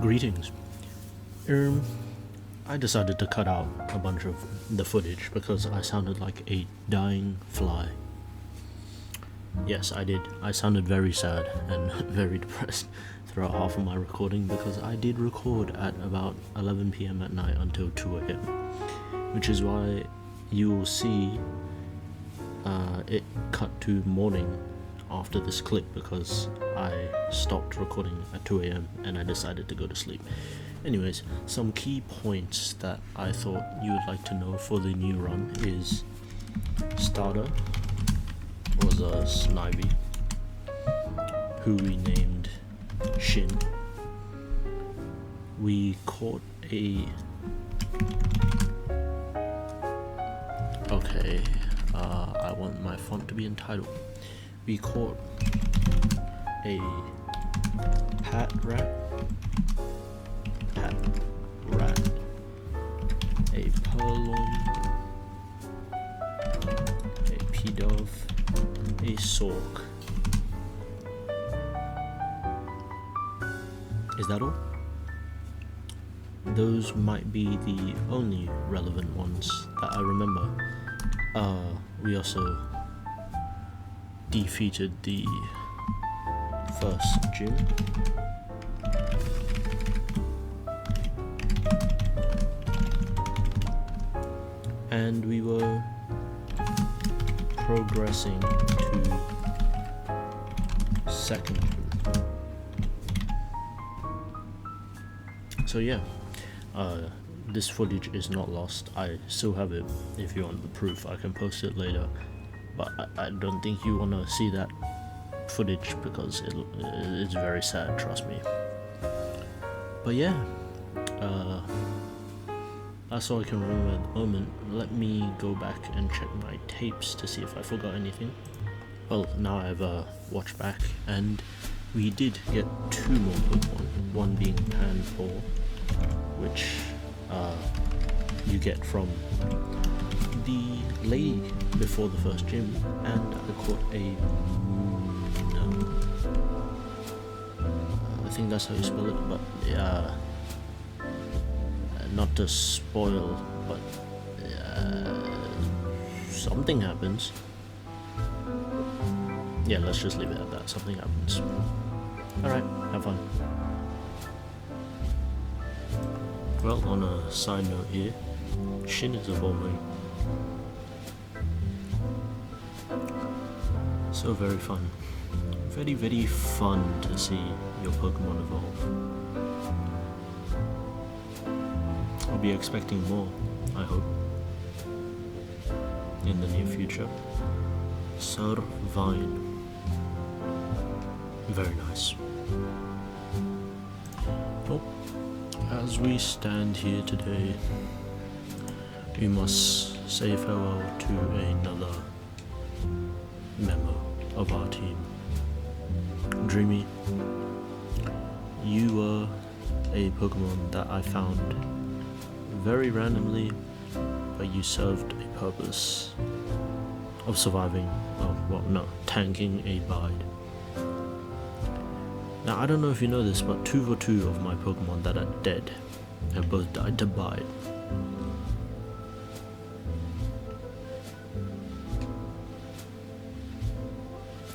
Greetings. I decided to cut out a bunch of the footage because I sounded like a dying fly. Yes, I did. I sounded very sad and very depressed throughout half of my recording because I did record at about 11 PM at night until 2 AM, which is why you will see it cut to morning after this clip because I stopped recording at 2 AM and I decided to go to sleep. Anyways, some key points that I thought you would like to know for the new run is starter was a Snivy who we named Shin. We caught a I want my font to be in title. We caught a pat rat, a purloin, a p-dove, a sork. Is that all? Those might be the only relevant ones that I remember. We also defeated the first gym. And we were progressing to second gym. So yeah, this footage is not lost. I still have it. If you want the proof, I can post it later, but I don't think you want to see that footage because it's very sad, trust me. But yeah, that's all I can remember at the moment. Let me go back and check my tapes to see if I forgot anything. Well, now I've watched back, and we did get 2 more Pokemon, one being Panpour, which you get from the lady before the first gym, and I caught a I think that's how you spell it, but not to spoil, but something happens. Yeah, let's just leave it at that. Something happens. Alright, have fun. Well, on a side note here, Shin is evolving. So very fun. Very, very fun to see your Pokemon evolve. I'll be expecting more, I hope, in the near future. Servine. Very nice. Well, as we stand here today, we must say farewell to another member of our team. Dreamy, you were a Pokemon that I found very randomly, but you served a purpose of surviving, tanking a bide. Now, I don't know if you know this, but 2 for 2 of my Pokemon that are dead have both died to bide.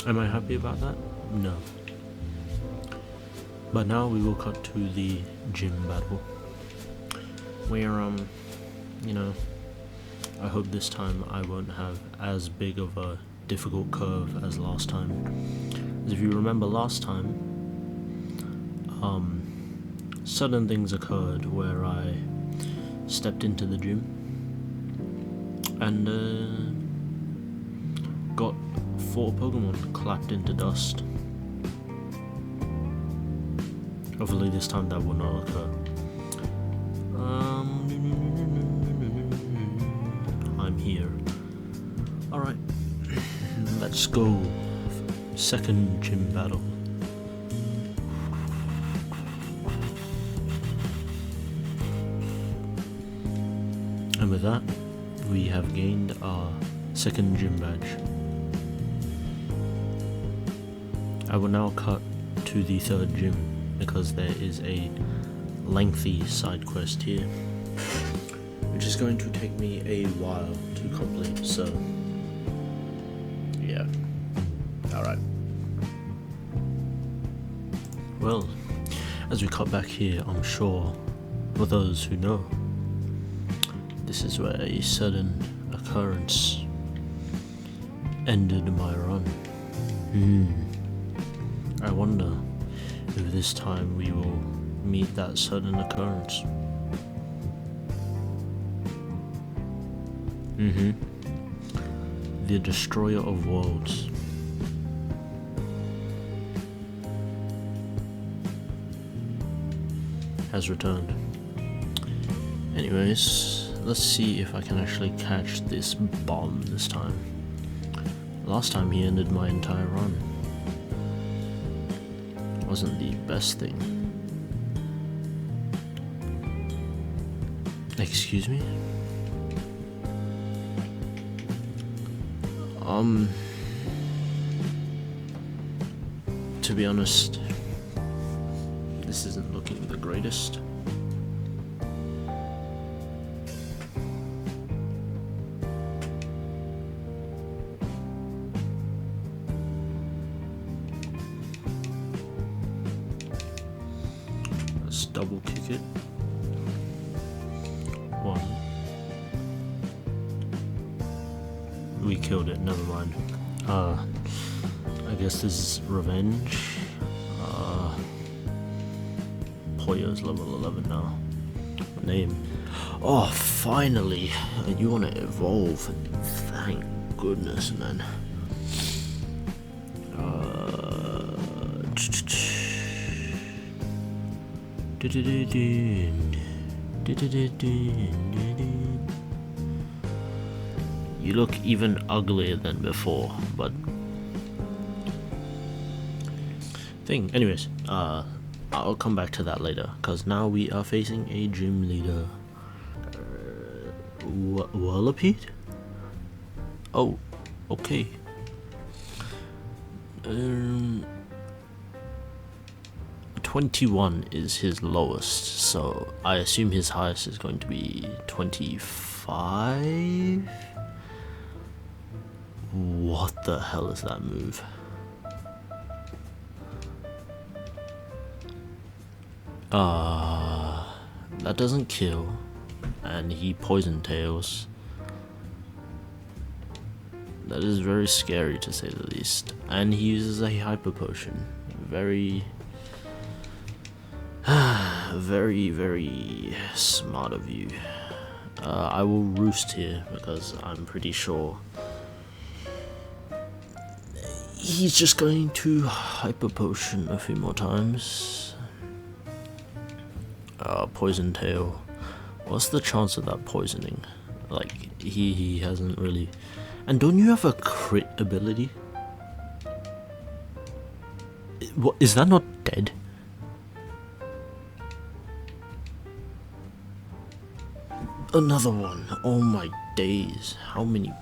Am I happy about that? No. But now we will cut to the gym battle, where I hope this time I won't have as big of a difficult curve as last time. As if you remember last time, sudden things occurred where I stepped into the gym and got 4 Pokemon clapped into dust. Hopefully this time that will not occur. I'm here. Alright, let's go. Second gym battle. And with that, we have gained our second gym badge. I will now cut to the third gym because there is a lengthy side quest here, which is going to take me a while to complete, so yeah. Alright. Well, as we cut back here, I'm sure, for those who know, this is where a sudden occurrence ended my run. I wonder if this time we will meet that sudden occurrence. The Destroyer of Worlds. Has returned. Anyways, let's see if I can actually catch this bomb this time. Last time he ended my entire run. Wasn't the best thing. Excuse me? To be honest, this isn't looking the greatest. Let's double kick it. One. We killed it, never mind. I guess this is revenge. Poyo's level 11 now. Name. Oh, finally! You want to evolve. Thank goodness, man. You look even uglier than before, but anyways, I'll come back to that later, because now we are facing a gym leader. Whirlipede? Oh, okay. 21 is his lowest, so I assume his highest is going to be 25? What the hell is that move? That doesn't kill, and he poison tails. That is very scary to say the least. And he uses a hyper potion. Very, very smart of you. I will roost here because I'm pretty sure he's just going to hyper potion a few more times. Poison tail. What's the chance of that poisoning? Like, he hasn't really. And don't you have a crit ability? What, is that not dead? Another one. Oh my days. How many?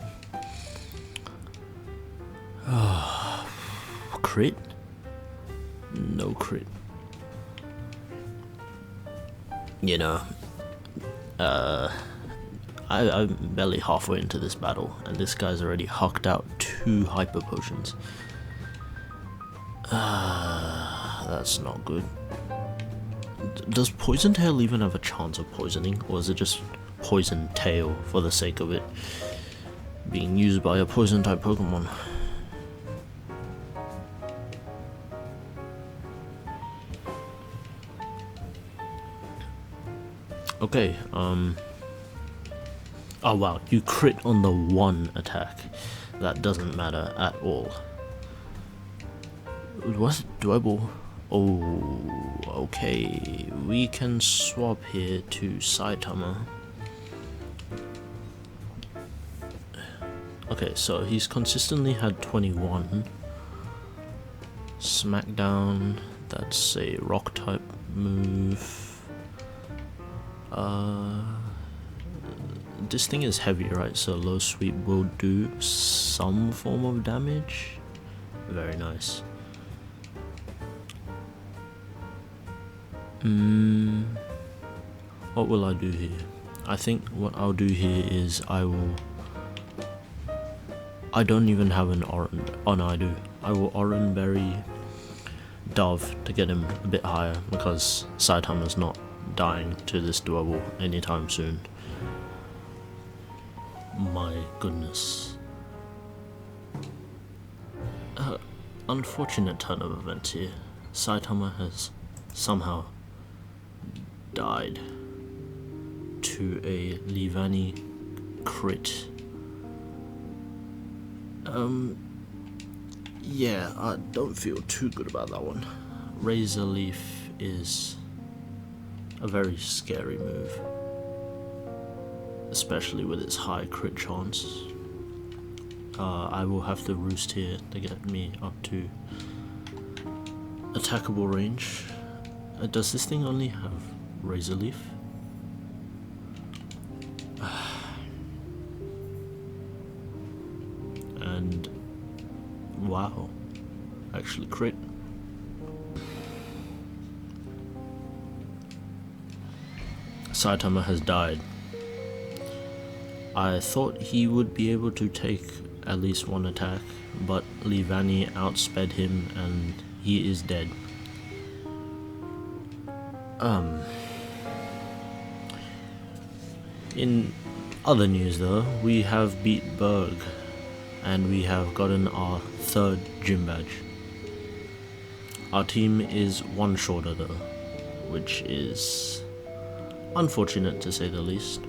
Crit? No crit. You know, I'm barely halfway into this battle, and this guy's already hucked out 2 hyper potions. That's not good. Does Poison Tail even have a chance of poisoning, or is it just Poison Tail for the sake of it being used by a poison type Pokemon? Okay, oh wow, you crit on the 1 attack. That doesn't matter at all. What's doable? Oh, okay. We can swap here to Saitama. Okay, so he's consistently had 21. Smackdown, that's a rock type move. This thing is heavy, right? So low sweep will do some form of damage. Very nice. what will I do here? I think what I'll do here is I don't even have an Oran. Oh no, I do. I will Oran Berry Dove to get him a bit higher, because Saitama's not dying to this Dwebble anytime soon. My goodness. Unfortunate turn of events here. Saitama has somehow died to a Leavanny crit. Yeah, I don't feel too good about that one. Razor Leaf is a very scary move, especially with its high crit chance. I will have to roost here to get me up to attackable range. Does this thing only have Razor Leaf? And wow, actually crit. Saitama has died. I thought he would be able to take at least one attack, but Leavanny outsped him and he is dead. In other news though, we have beat Berg and we have gotten our 3rd gym badge. Our team is one shorter though, which is unfortunate to say the least.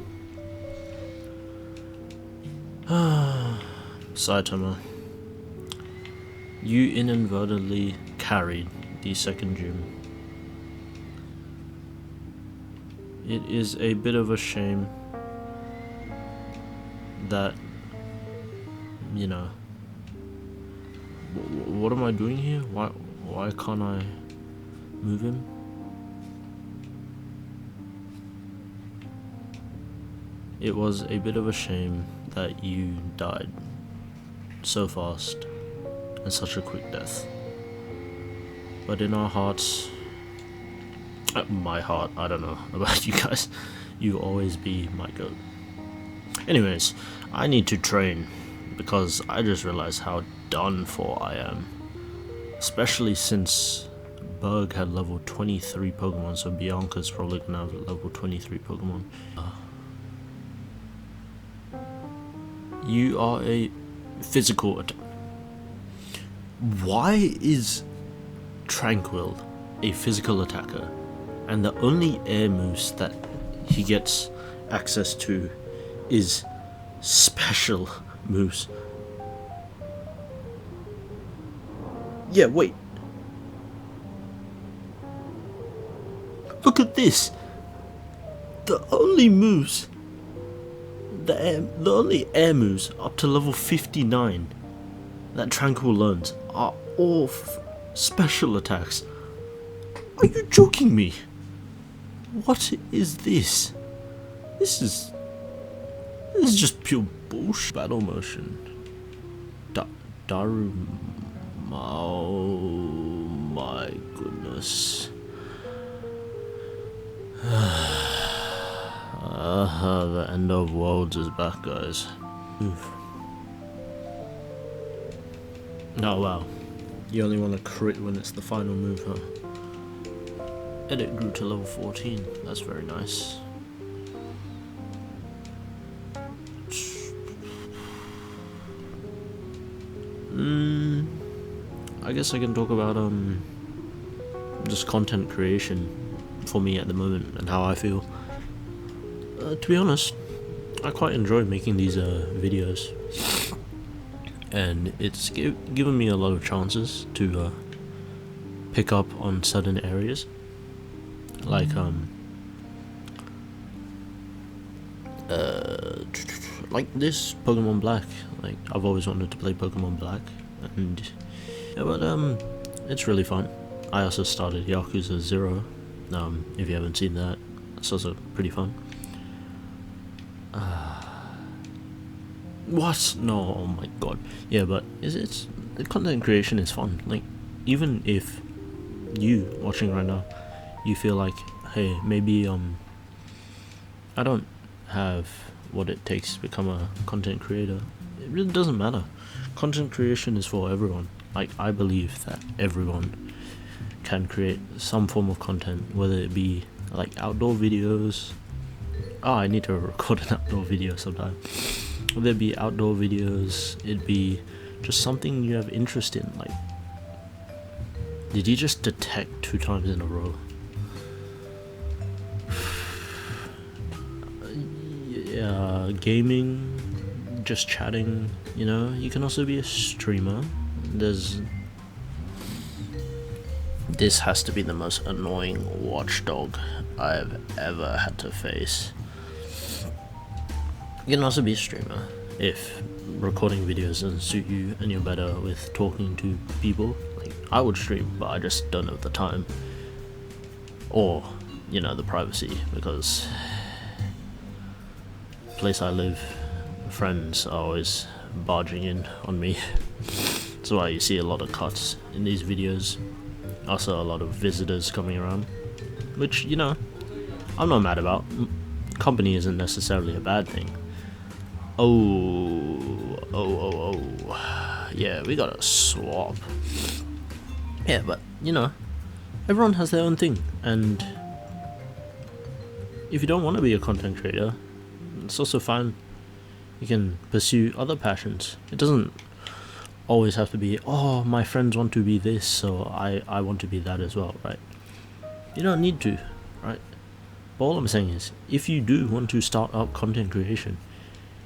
Saitama, you inadvertently carried the 2nd gym. It is a bit of a shame that, you know, what am I doing here? Why can't I move him? It was a bit of a shame that you died so fast and such a quick death. But in our hearts, my heart, I don't know about you guys, you'll always be my goat. Anyways, I need to train because I just realized how done for I am. Especially since Berg had level 23 Pokemon, so Bianca's probably gonna have level 23 Pokemon. You are a physical Why is Tranquil a physical attacker and the only air moves that he gets access to is special moves? Yeah, wait. Look at this. The only moves, the only air moves up to level 59 that Tranquil learns are all special attacks. Are you joking me? What is this? This is just pure bullshit. Battle motion. Daru. Oh my goodness. The end of worlds is back, guys. Oof. Oh wow. You only want to crit when it's the final move, huh? Edit grew to level 14. That's very nice. I guess I can talk about just content creation for me at the moment and how I feel. To be honest, I quite enjoy making these videos, and it's given me a lot of chances to pick up on certain areas, like this Pokemon Black. Like, I've always wanted to play Pokemon Black, and yeah, but it's really fun. I also started Yakuza 0. If you haven't seen that, it's also pretty fun. What? No, oh my god. Yeah, but it's the content creation is fun. Like, even if you watching right now, you feel like, hey, maybe I don't have what it takes to become a content creator. It really doesn't matter. Content creation is for everyone. Like, I believe that everyone can create some form of content, whether it be like outdoor videos. Oh, I need to record an outdoor video sometime. Whether it be outdoor videos, it'd be just something you have interest in. Like, did you just detect 2 times in a row? Yeah, gaming, just chatting, you know. You can also be a streamer. This has to be the most annoying watchdog I've ever had to face. You can also be a streamer if recording videos doesn't suit you and you're better with talking to people. Like, I would stream, but I just don't have the time or, you know, the privacy, because the place I live, friends are always barging in on me. That's why you see a lot of cuts in these videos. Also a lot of visitors coming around, which, you know, I'm not mad about. Company isn't necessarily a bad thing. Oh, yeah, we gotta swap. Yeah, but, you know, everyone has their own thing, and if you don't want to be a content creator, it's also fine. You can pursue other passions. It doesn't always have to be, oh, my friends want to be this, so I want to be that as well, right? You don't need to, right? But all I'm saying is, if you do want to start up content creation,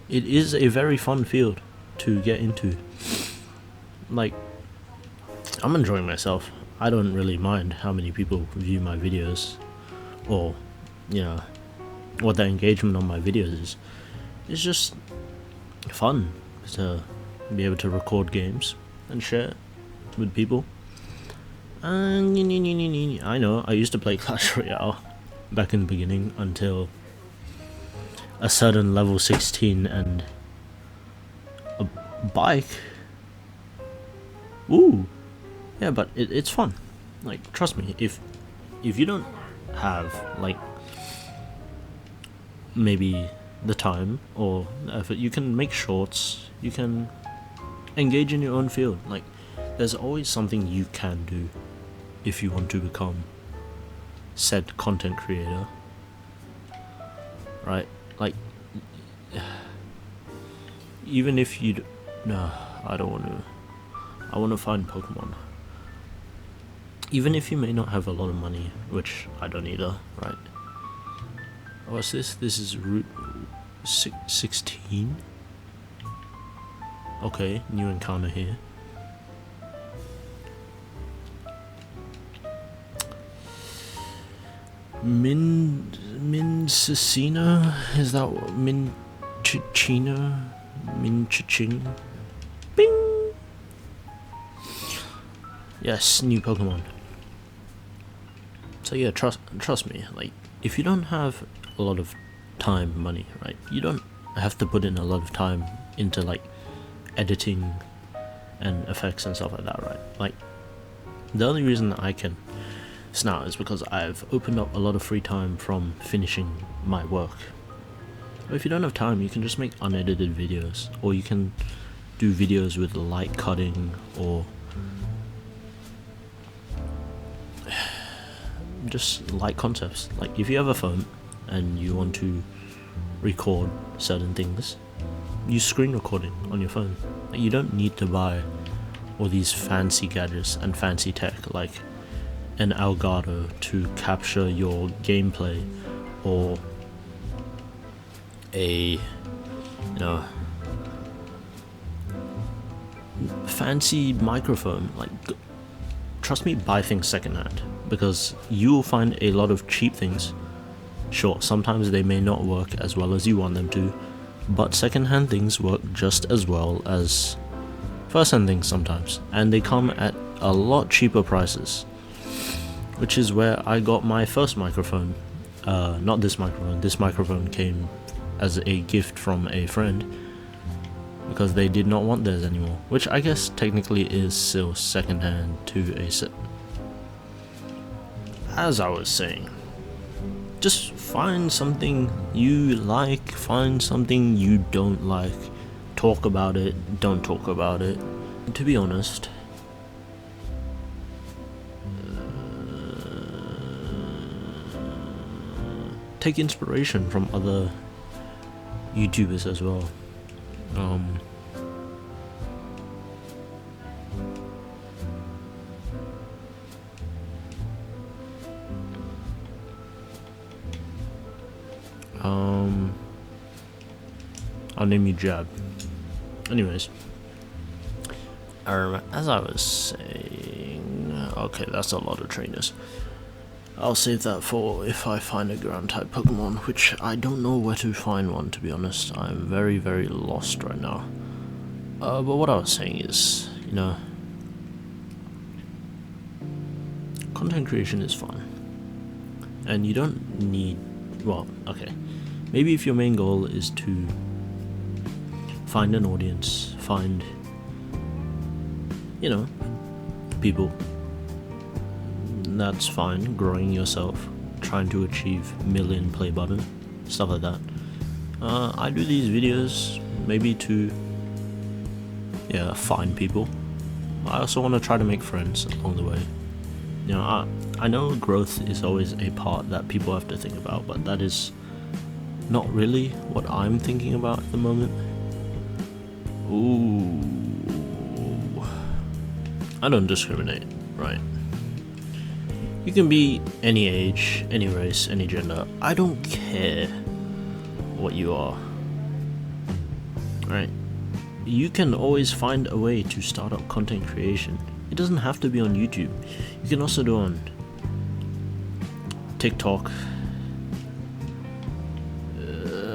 it is a very fun field to get into. Like, I'm enjoying myself. I don't really mind how many people view my videos, or, you know, what the engagement on my videos is. It's just fun to be able to record games and share it with people. And I know I used to play Clash Royale back in the beginning until a certain level 16 and a bike. Ooh, yeah, but it's fun. Like, trust me, if you don't have, like, maybe the time or the effort, you can make shorts, you can engage in your own field. Like, there's always something you can do if you want to become said content creator, right? Like, even if you no, I don't want to. I want to find Pokemon. Even if you may not have a lot of money, which I don't either, right? What's this? This is Route 16. Okay, new encounter here. Mincicino? Is that what? Minchichino? Minchiching? Bing! Yes, new Pokemon. So yeah, trust me, like, if you don't have a lot of time, money, right? You don't have to put in a lot of time into, like, editing and effects and stuff like that, right? Like, the only reason that I can now is because I've opened up a lot of free time from finishing my work. But if you don't have time, you can just make unedited videos, or you can do videos with light cutting, or just light concepts. Like, if you have a phone and you want to record certain things, use screen recording on your phone. Like, you don't need to buy all these fancy gadgets and fancy tech like an Elgato to capture your gameplay, or a, you know, fancy microphone. Like, trust me, buy things secondhand, because you will find a lot of cheap things. Sure, sometimes they may not work as well as you want them to, but secondhand things work just as well as first-hand things sometimes, and they come at a lot cheaper prices. Which is where I got my first microphone. Not this microphone. This microphone came as a gift from a friend, because they did not want theirs anymore. Which I guess technically is still secondhand to a set. As I was saying, just find something you like, find something you don't like, talk about it, don't talk about it. To be honest, take inspiration from other YouTubers as well. I'll name you Jab. Anyways, as I was saying, okay, that's a lot of trainers. I'll save that for if I find a ground type Pokemon, which I don't know where to find one, to be honest. I'm very, very lost right now. But what I was saying is, you know, content creation is fun. And you don't need, well, okay, maybe if your main goal is to find an audience, find, you know, people, that's fine. Growing yourself, trying to achieve million play button, stuff like that. I do these videos maybe to, yeah, find people. I also want to try to make friends along the way. You know, I know growth is always a part that people have to think about, but that is not really what I'm thinking about at the moment. Ooh, I don't discriminate, right? You can be any age, any race, any gender. I don't care what you are, right? You can always find a way to start up content creation. It doesn't have to be on YouTube. You can also do on TikTok.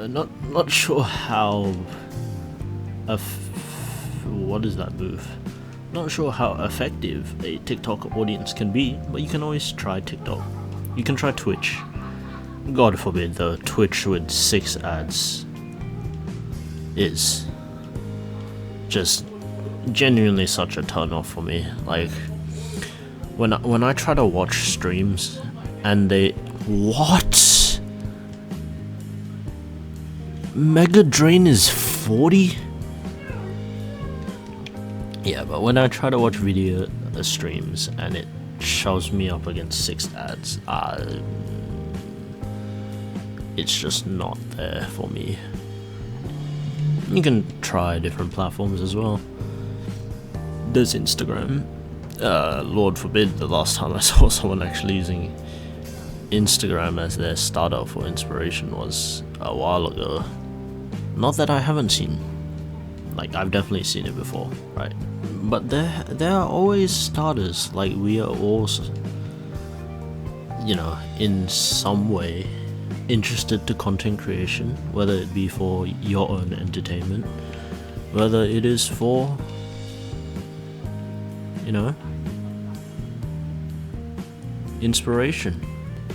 Not sure how. What is that move? Not sure how effective a TikTok audience can be, but you can always try TikTok. You can try Twitch. God forbid, though, Twitch with 6 ads is just genuinely such a turn off for me. Like, when I try to watch streams and they, what? Mega Drain is 40? Yeah, but when I try to watch video streams and it shows me up against 6 ads, it's just not there for me. You can try different platforms as well. There's Instagram. Lord forbid the last time I saw someone actually using Instagram as their startup for inspiration was a while ago. Not that I haven't seen. Like, I've definitely seen it before, right? But there are always starters. Like, we are all, you know, in some way interested to content creation, whether it be for your own entertainment, whether it is for, you know, inspiration.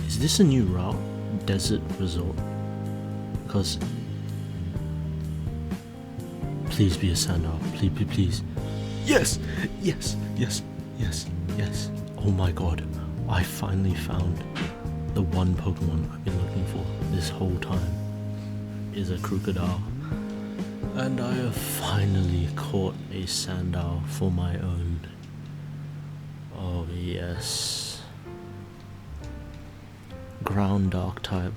Is this a new route? Desert Resort? Because please be a Sandal. Please, please, please. Yes! Yes! Yes! Yes! Yes! Oh my god. I finally found the one Pokemon I've been looking for this whole time. Is a crocodile. And I have finally caught a Sandal for my own. Oh yes. Ground Dark type.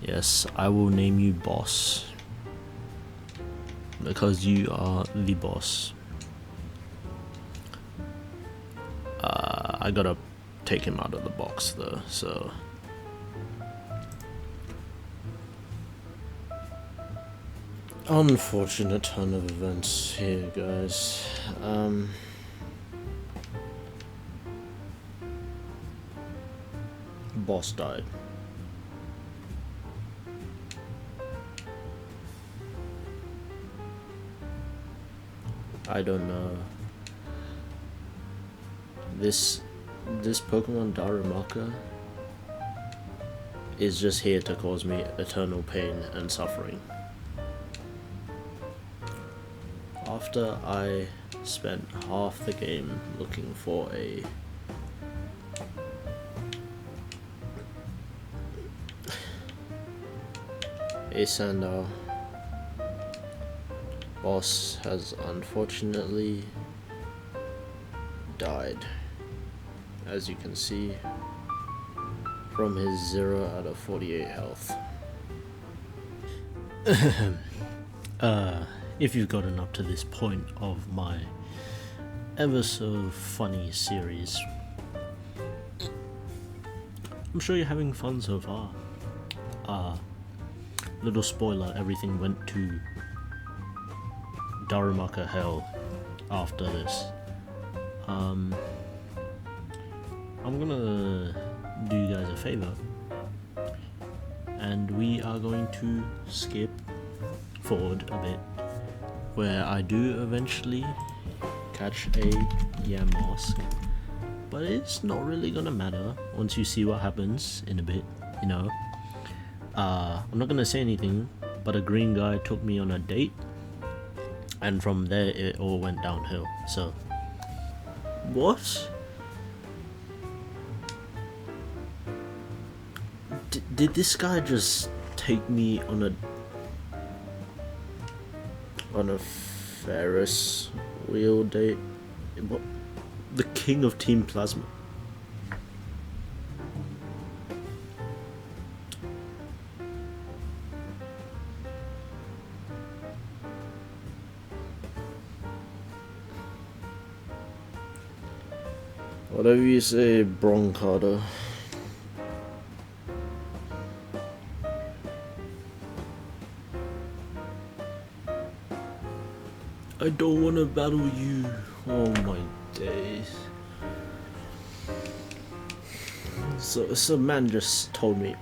Yes, I will name you Boss. Because you are the boss. I gotta take him out of the box though, so. Unfortunate turn of events here, guys. Boss died. I don't know. This Pokemon Darumaka is just here to cause me eternal pain and suffering. After I spent half the game looking for a Asandar boss has unfortunately died, as you can see from his 0 out of 48 health. If you've gotten up to this point of my ever so funny series, I'm sure you're having fun so far. Little spoiler, everything went to Darumaka hell after this. I'm gonna do you guys a favor, and we are going to skip forward a bit, where I do eventually catch a Yam mask, but it's not really gonna matter once you see what happens in a bit, you know. I'm not gonna say anything, but a green guy took me on a date, and from there it all went downhill. So what? Did this guy just take me on a Ferris wheel date? What? The king of Team Plasma. Whatever you say, Broncardo. I don't want to battle you. Oh my days. So man just told me.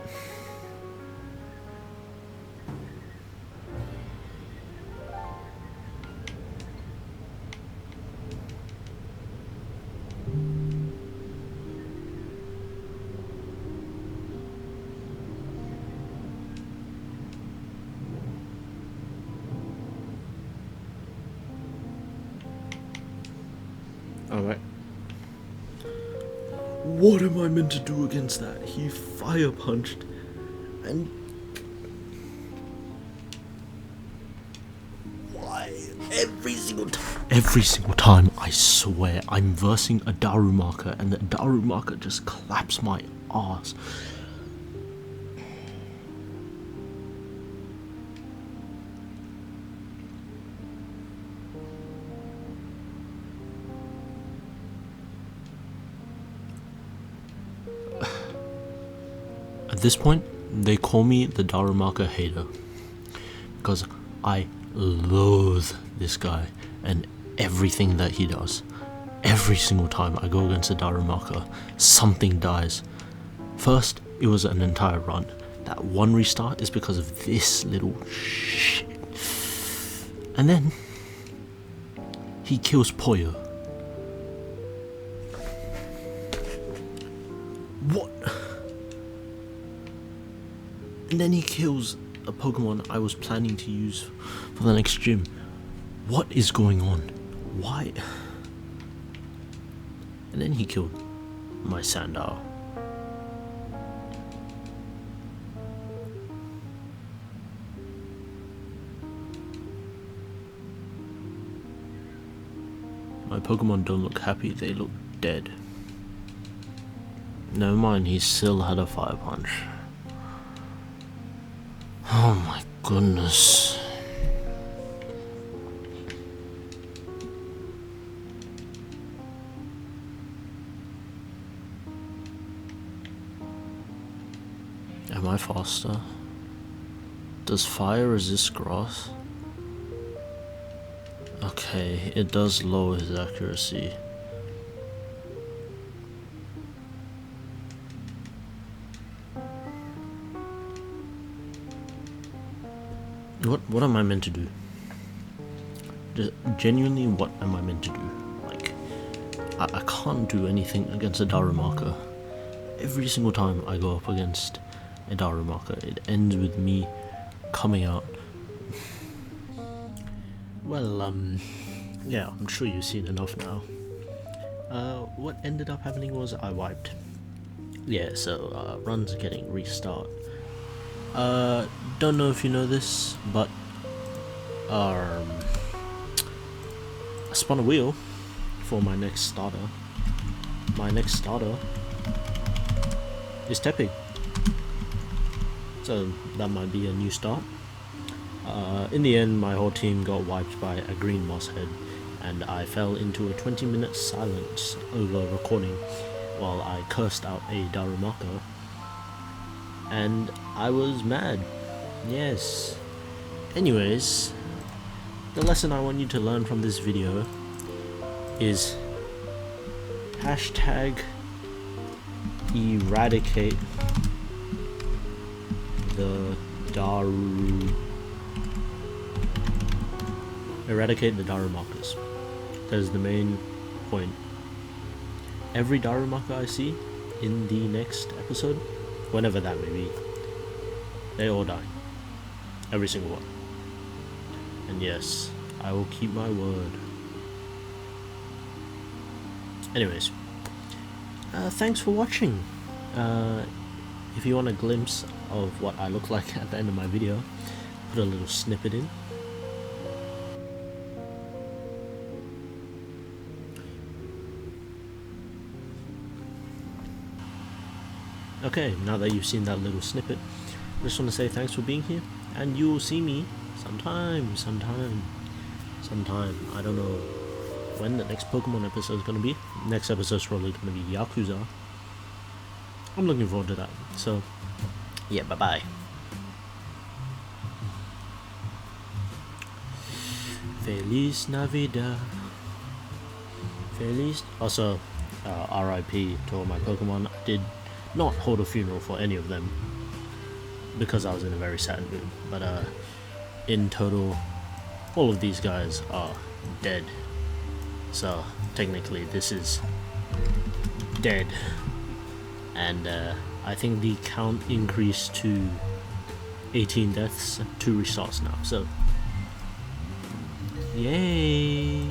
Alright. What am I meant to do against that? He fire punched and why every single time I swear I'm versing a Darumaka and the Darumaka just claps my ass. At this point, they call me the Darumaka hater because I loathe this guy and everything that he does. Every single time I go against a Darumaka, something dies. First, it was an entire run. That one restart is because of this little shit. And then, he kills Poyo. What? And then he kills a Pokemon I was planning to use for the next gym. What is going on? Why? And then he killed my Sandar. My Pokemon don't look happy, they look dead. Never mind, he still had a fire punch. Oh my goodness. Am I faster? Does fire resist grass? Okay, it does lower his accuracy. What am I meant to do? Just genuinely, what am I meant to do? Like, I can't do anything against a Darumaka. Every single time I go up against a Darumaka, it ends with me coming out. Well, yeah, I'm sure you've seen enough now. What ended up happening was I wiped. Yeah, so runs getting restart. Don't know if you know this, but I spun a wheel for my next starter. My next starter is Tepe, so that might be a new start. In the end, my whole team got wiped by a green moss head, and I fell into a 20-minute silence over recording while I cursed out a Darumaka, and I was mad. Yes. Anyways, the lesson I want you to learn from this video is hashtag eradicate the Darumakas. That is the main point. Every Darumaka I see in the next episode, whenever that may be, they all die. Every single one. And yes, I will keep my word. Anyways, thanks for watching. If you want a glimpse of what I look like at the end of my video, put a little snippet in. Okay, now that you've seen that little snippet, I just want to say thanks for being here, and you will see me sometime. I don't know when the next Pokemon episode is going to be. Next episode is probably going to be Yakuza. I'm looking forward to that. So, yeah, bye-bye. Feliz Navidad. Also, RIP to all my Pokemon. I did not hold a funeral for any of them because I was in a very sad mood, but in total all of these guys are dead, so technically this is dead, and I think the count increased to 18 deaths, 2 restarts now, so yay.